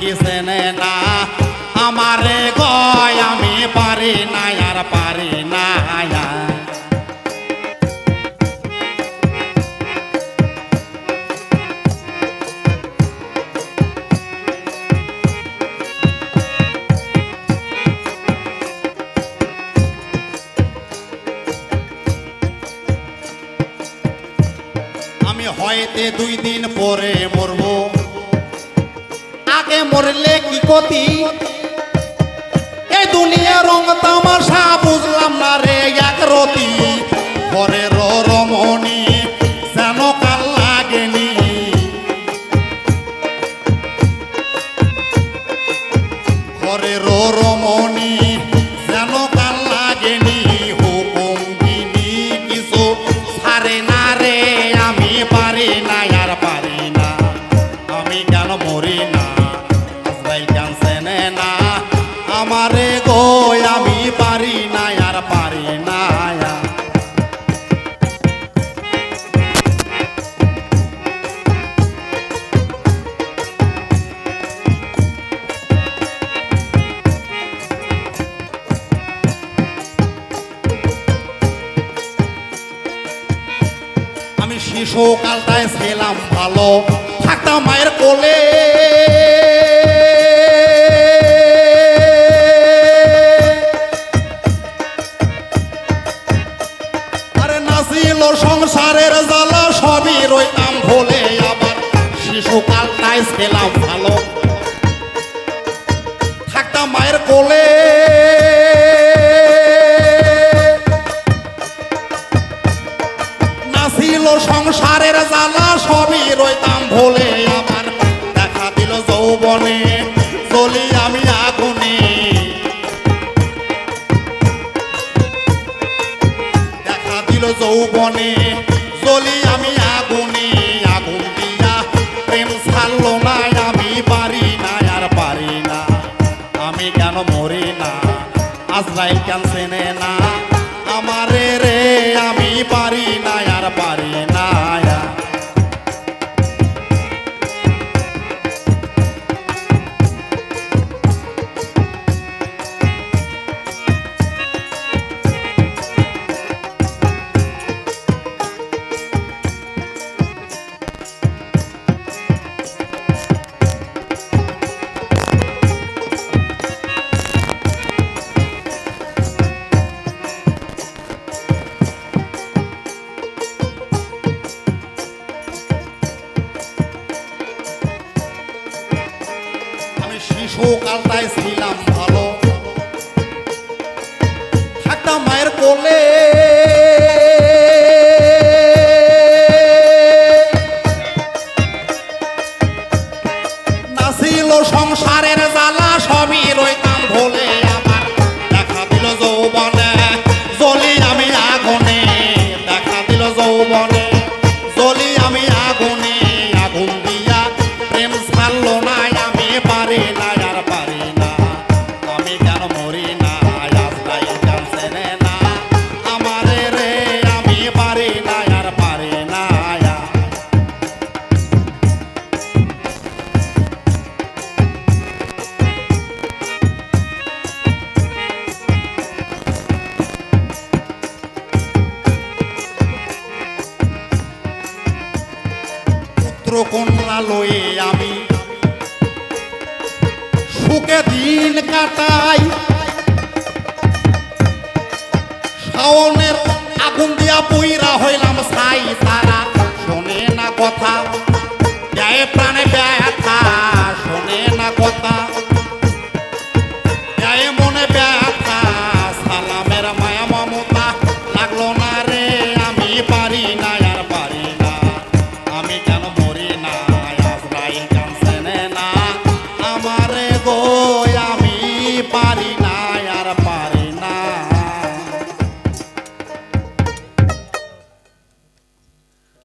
কি চেনে না আমারে গয় আমি পারি না আর পারি না আমি হয়তো 2 দিন পরে মরবো আগে মরলে কি ক্ষতি এই দুনিয়া রং তামাশা বুঝলাম না রে এক রতি ঘরের রমণী যেন কাল লাগেনি ঘরের রমণী যেন কাল লাগেনি হুকুম দিনি কিছু ছাড়ে না রে আমি পারি না আর পারি না আমি কেন মরি না কেন চেনে না আমারে গো আমি পারি না আর পারি না আমি শিশুকালটায় ছিলাম ভালো থাকতাম মায়ের কোলে আরে নাছিল সংসারের জ্বালা সবই রইতাম ভোলে আবার শিশুকালটায় ছিলাম ভালো থাকতাম মায়ের কোলে ছিল সংসারের জ্বালা সবই রইতাম ভোলে আমার দেখা দিল যৌবনে চলি আমি আগুনে দেখা দিল যৌবনে চলি আমি আগুনে আগুন দিয়া প্রেম ছাড়লো না আমি পারি না আর পারি না আমি কেন মরি না আজরাইল কেন চেনে না আমারে রে আমি পারি না আর পারি না শিশুকালটায় ছিলাম ভালো থাকতাম মায়ের কোলে নাছিল সংসারের জ্বালা সবই রইতাম ভোলে আমার দেখা দিল যৌবনে জ্বলি আমি আগুনে দেখা দিল যৌবনে জ্বলি আমি আগুনে আগুন দিয়া প্রেম ছাড়লো না আমি পারি না আর পারি না আমি কেন মরি না আজরাইল কেন চেনে না আমারে রে আমি পারি না আর পারি না পুত্র কন্যা লয়ে আমি সুখে দিন কাটাই শাওনের আগুন দিয়া পুইরা